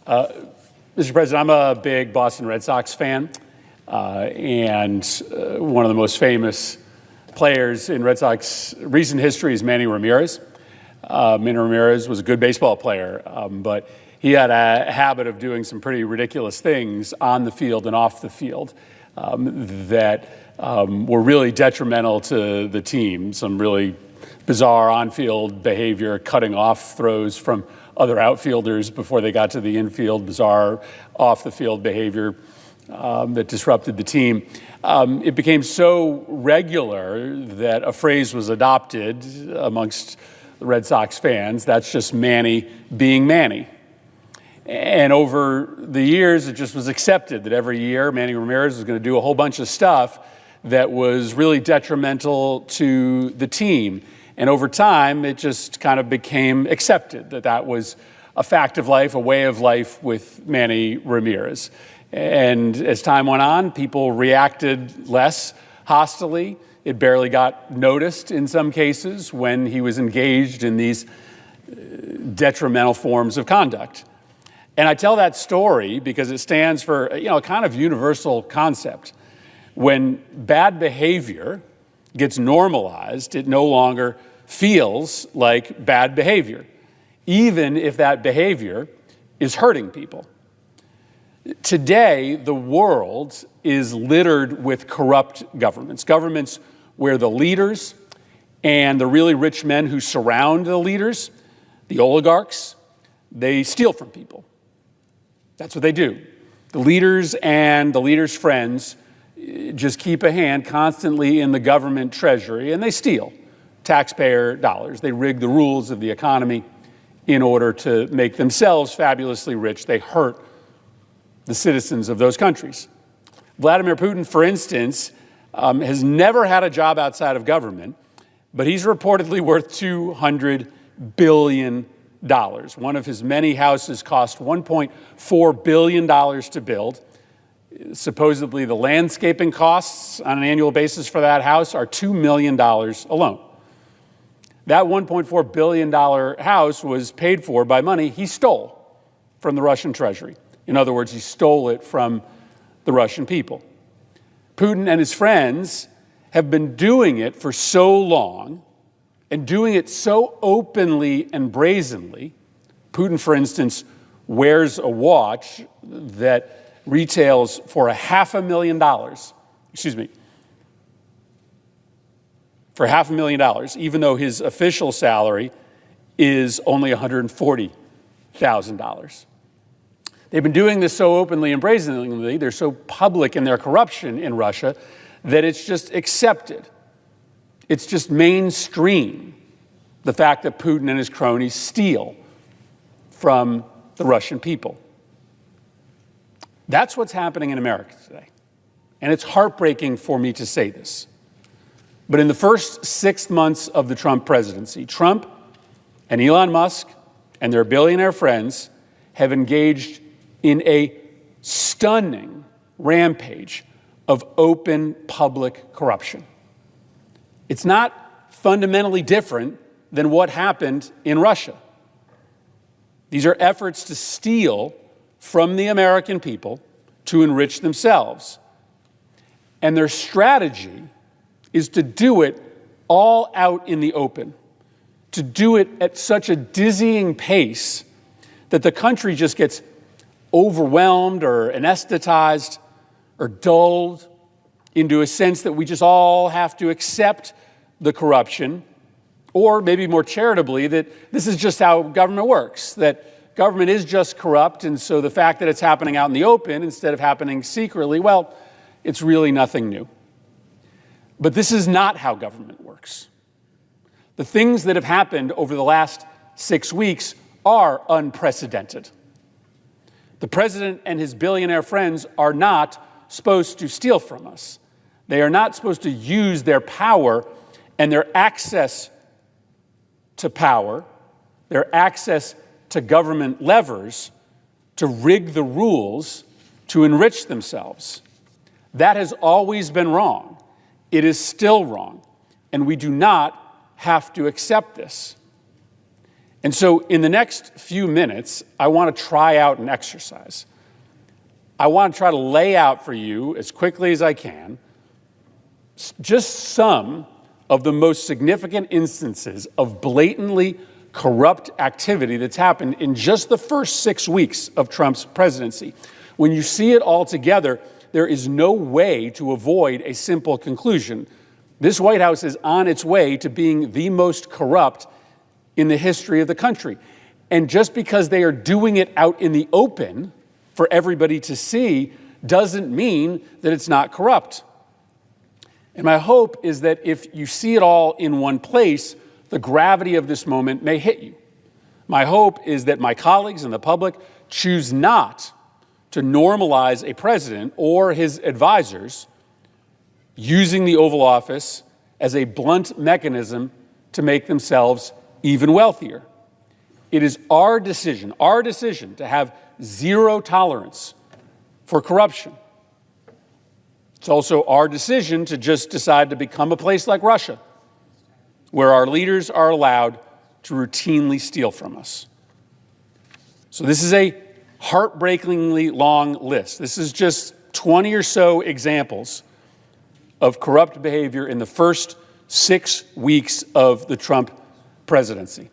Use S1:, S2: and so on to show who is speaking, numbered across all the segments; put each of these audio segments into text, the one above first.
S1: Mr. President, I'm a big Boston Red Sox fan, and one of the most famous players in Red Sox recent history is Manny Ramirez. Manny Ramirez was a good baseball player, but he had a habit of doing some pretty ridiculous things on the field and off the field that were really detrimental to the team. Some really bizarre on-field behavior, cutting off throws from other outfielders before they got to the infield, bizarre off-the-field behavior that disrupted the team. It became so regular that a phrase was adopted amongst the Red Sox fans: that's just Manny being Manny. And over the years, it just was accepted that every year Manny Ramirez was going to do a whole bunch of stuff that was really detrimental to the team. And over time, it just kind of became accepted that that was a fact of life, a way of life with Manny Ramirez. And as time went on, people reacted less hostily. It barely got noticed in some cases when he was engaged in these detrimental forms of conduct. And I tell that story because it stands for, a kind of universal concept. When bad behavior gets normalized, it no longer feels like bad behavior, even if that behavior is hurting people. Today, the world is littered with corrupt governments, governments where the leaders and the really rich men who surround the leaders, the oligarchs, they steal from people. That's what they do. The leaders and the leaders' friends just keep a hand constantly in the government treasury, and they steal taxpayer dollars. They rig the rules of the economy in order to make themselves fabulously rich. They hurt the citizens of those countries. Vladimir Putin, for instance, has never had a job outside of government, but he's reportedly worth $200 billion. One of his many houses cost $1.4 billion to build. Supposedly, the landscaping costs on an annual basis for that house are $2 million alone. That $1.4 billion house was paid for by money he stole from the Russian treasury. In other words, he stole it from the Russian people. Putin and his friends have been doing it for so long and doing it so openly and brazenly. Putin, for instance, wears a watch that retails for $500,000. For $500,000, even though his official salary is only $140,000. They've been doing this so openly and brazenly, they're so public in their corruption in Russia, that it's just accepted. It's just mainstream, the fact that Putin and his cronies steal from the Russian people. That's what's happening in America today. And it's heartbreaking for me to say this. But in the first 6 months of the Trump presidency, Trump and Elon Musk and their billionaire friends have engaged in a stunning rampage of open public corruption. It's not fundamentally different than what happened in Russia. These are efforts to steal from the American people to enrich themselves. And their strategy is to do it all out in the open, to do it at such a dizzying pace that the country just gets overwhelmed or anesthetized or dulled into a sense that we just all have to accept the corruption, or maybe more charitably, that this is just how government works, that government is just corrupt, and so the fact that it's happening out in the open instead of happening secretly, well, it's really nothing new. But this is not how government works. The things that have happened over the last 6 weeks are unprecedented. The president and his billionaire friends are not supposed to steal from us. They are not supposed to use their power and their access to power, their access to government levers, to rig the rules to enrich themselves. That has always been wrong. It is still wrong, and we do not have to accept this. And so in the next few minutes, I want to try out an exercise. I want to try to lay out for you, as quickly as I can, just some of the most significant instances of blatantly corrupt activity that's happened in just the first 6 weeks of Trump's presidency. When you see it all together, there is no way to avoid a simple conclusion. This White House is on its way to being the most corrupt in the history of the country. And just because they are doing it out in the open for everybody to see doesn't mean that it's not corrupt. And my hope is that if you see it all in one place, the gravity of this moment may hit you. My hope is that my colleagues and the public choose not to normalize a president or his advisors using the Oval Office as a blunt mechanism to make themselves even wealthier. It is our decision to have zero tolerance for corruption. It's also our decision to just decide to become a place like Russia, where our leaders are allowed to routinely steal from us. So this is a heartbreakingly long list. This is just 20 or so examples of corrupt behavior in the first 6 weeks of the Trump presidency.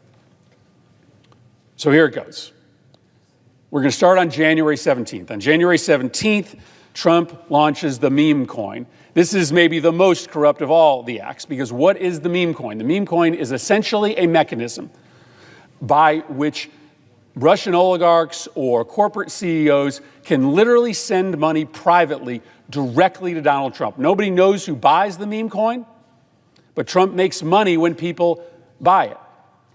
S1: So here it goes. We're going to start on January 17th. On January 17th, Trump launches the meme coin. This is maybe the most corrupt of all the acts, because what is the meme coin? The meme coin is essentially a mechanism by which Russian oligarchs or corporate CEOs can literally send money privately directly to Donald Trump. Nobody knows who buys the meme coin, but Trump makes money when people buy it.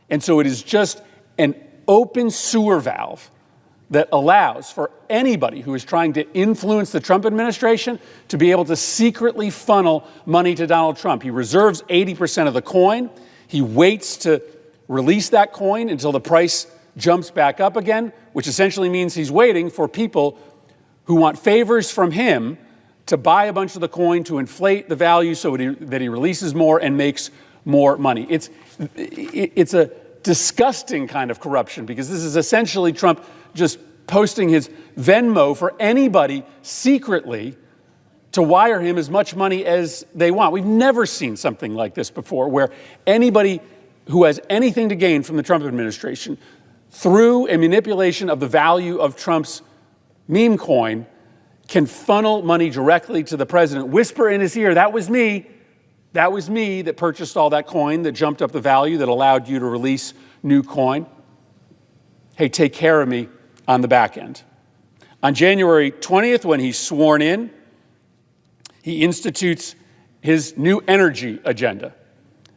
S1: And so it is just an open sewer valve that allows for anybody who is trying to influence the Trump administration to be able to secretly funnel money to Donald Trump. He reserves 80% of the coin. He waits to release that coin until the price jumps back up again, which essentially means he's waiting for people who want favors from him to buy a bunch of the coin to inflate the value so that he releases more and makes more money. It's a disgusting kind of corruption, because this is essentially Trump just posting his Venmo for anybody secretly to wire him as much money as they want. We've never seen something like this before, where anybody who has anything to gain from the Trump administration through a manipulation of the value of Trump's meme coin can funnel money directly to the president, whisper in his ear, that was me that purchased all that coin, that jumped up the value, that allowed you to release new coin. Hey, take care of me on the back end. On January 20th, when he's sworn in, he institutes his new energy agenda.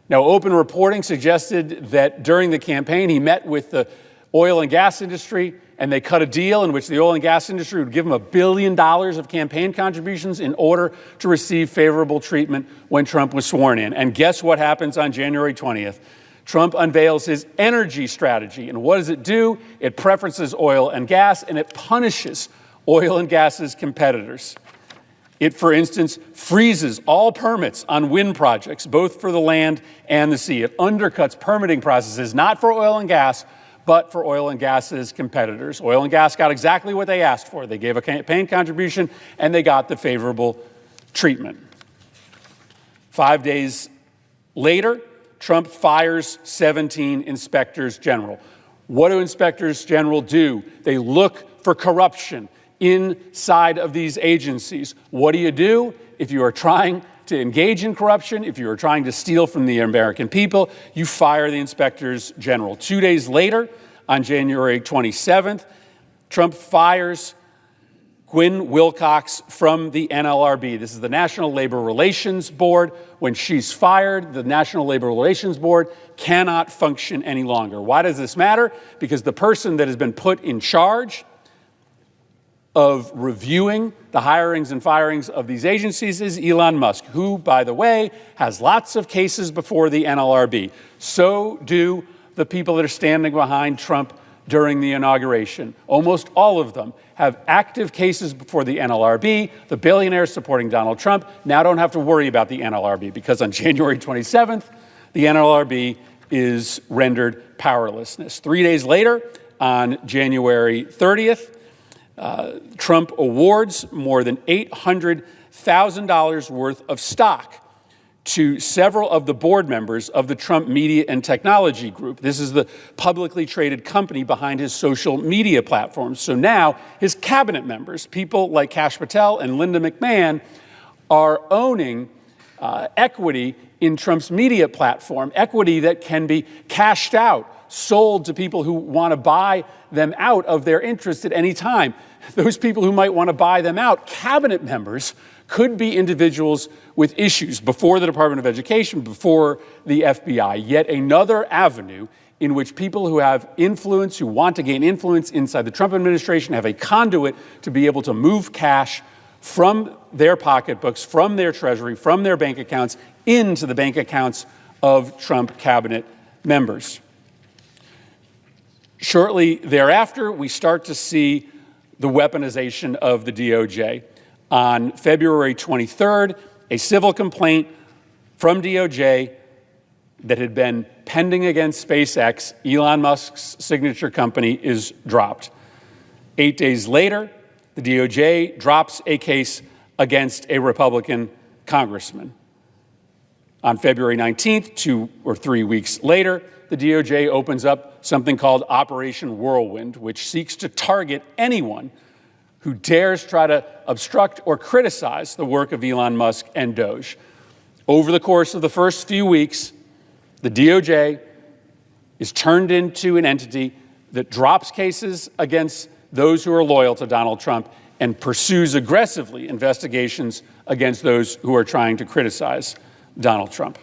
S1: Now, open reporting suggested that during the campaign, he met with the oil and gas industry, and they cut a deal in which the oil and gas industry would give him $1 billion of campaign contributions in order to receive favorable treatment when Trump was sworn in. And guess what happens on January 20th? Trump unveils his energy strategy. And what does it do? It preferences oil and gas, and it punishes oil and gas's competitors. It, for instance, freezes all permits on wind projects, both for the land and the sea. It undercuts permitting processes, not for oil and gas, but for oil and gas's competitors. Oil and gas got exactly what they asked for. They gave a campaign contribution, and they got the favorable treatment. 5 days later, Trump fires 17 inspectors general. What do inspectors general do? They look for corruption inside of these agencies. What do? If you are trying to engage in corruption, if you are trying to steal from the American people, you fire the inspectors general. 2 days later, on January 27th, Trump fires Gwen Wilcox from the NLRB. This is the National Labor Relations Board. When she's fired, the National Labor Relations Board cannot function any longer. Why does this matter? Because the person that has been put in charge of reviewing the hirings and firings of these agencies is Elon Musk, who, by the way, has lots of cases before the NLRB. So do the people that are standing behind Trump during the inauguration. Almost all of them have active cases before the NLRB. The billionaires supporting Donald Trump now don't have to worry about the NLRB, because on January 27th, the NLRB is rendered powerlessness. 3 days later, on January 30th, Trump awards more than $800,000 worth of stock to several of the board members of the Trump Media and Technology Group. This is the publicly traded company behind his social media platforms. So now his cabinet members, people like Kash Patel and Linda McMahon, are owning equity in Trump's media platform, equity that can be cashed out, sold to people who want to buy them out of their interest at any time. Those people who might want to buy them out, cabinet members, could be individuals with issues before the Department of Education, before the FBI. Yet another avenue in which people who have influence, who want to gain influence inside the Trump administration, have a conduit to be able to move cash from their pocketbooks, from their treasury, from their bank accounts, into the bank accounts of Trump cabinet members. Shortly thereafter, we start to see the weaponization of the DOJ. On February 23rd, a civil complaint from DOJ that had been pending against SpaceX, Elon Musk's signature company, is dropped. 8 days later, the DOJ drops a case against a Republican congressman. On February 19th, 2 or 3 weeks later, the DOJ opens up something called Operation Whirlwind, which seeks to target anyone who dares try to obstruct or criticize the work of Elon Musk and Doge. Over the course of the first few weeks, the DOJ is turned into an entity that drops cases against those who are loyal to Donald Trump and pursues aggressively investigations against those who are trying to criticize Donald Trump.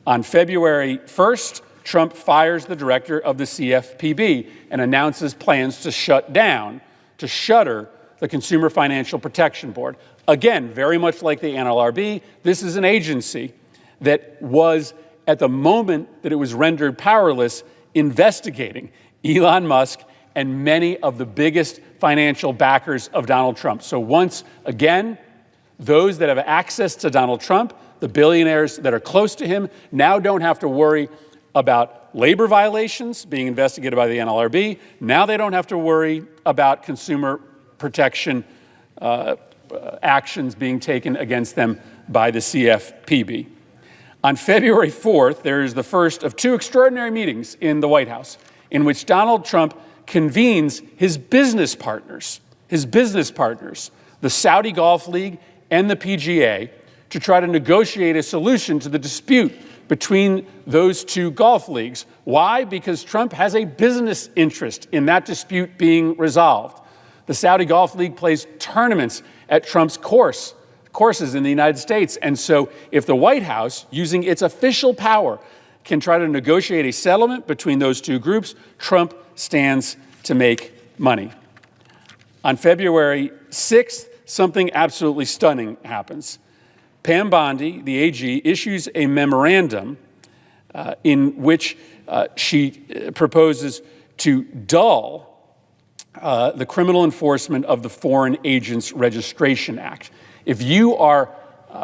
S1: On February 1st, Trump fires the director of the CFPB and announces plans to shutter the Consumer Financial Protection Board. Again, very much like the NLRB, this is an agency that was, at the moment that it was rendered powerless, investigating Elon Musk and many of the biggest financial backers of Donald Trump. So once again, those that have access to Donald Trump, the billionaires that are close to him, now don't have to worry about labor violations being investigated by the NLRB. Now they don't have to worry about consumer protection actions being taken against them by the CFPB. On February 4th, there is the first of 2 extraordinary meetings in the White House in which Donald Trump convenes his business partners, the Saudi Golf League and the PGA, to try to negotiate a solution to the dispute between those 2 golf leagues. Why? Because Trump has a business interest in that dispute being resolved. The Saudi Golf League plays tournaments at Trump's courses in the United States. And so if the White House, using its official power, can try to negotiate a settlement between those 2 groups, Trump stands to make money. On February 6th, something absolutely stunning happens. Pam Bondi, the AG, issues a memorandum in which she proposes to dull the criminal enforcement of the Foreign Agents Registration Act. If you are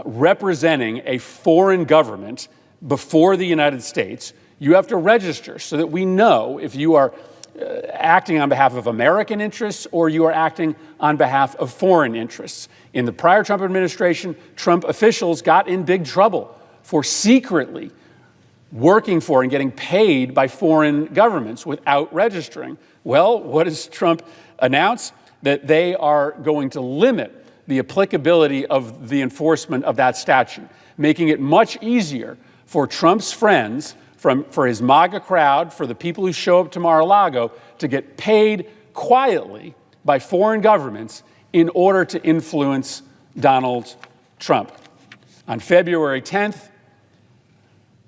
S1: representing a foreign government before the United States, you have to register so that we know if you are acting on behalf of American interests or you are acting on behalf of foreign interests. In the prior Trump administration, Trump officials got in big trouble for secretly working for and getting paid by foreign governments without registering. Well, what does Trump announce? That they are going to limit the applicability of the enforcement of that statute, making it much easier for Trump's friends, for his MAGA crowd, for the people who show up to Mar-a-Lago, to get paid quietly by foreign governments in order to influence Donald Trump. On February 10th,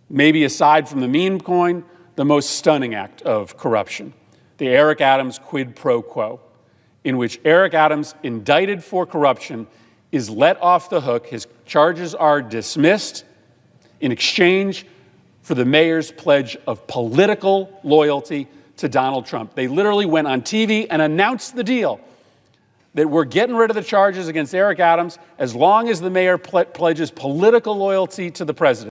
S1: maybe aside from the meme coin, the most stunning act of corruption, the Eric Adams quid pro quo, in which Eric Adams, indicted for corruption, is let off the hook. His charges are dismissed in exchange for the mayor's pledge of political loyalty to Donald Trump. They literally went on TV and announced the deal, that we're getting rid of the charges against Eric Adams as long as the mayor pledges political loyalty to the president.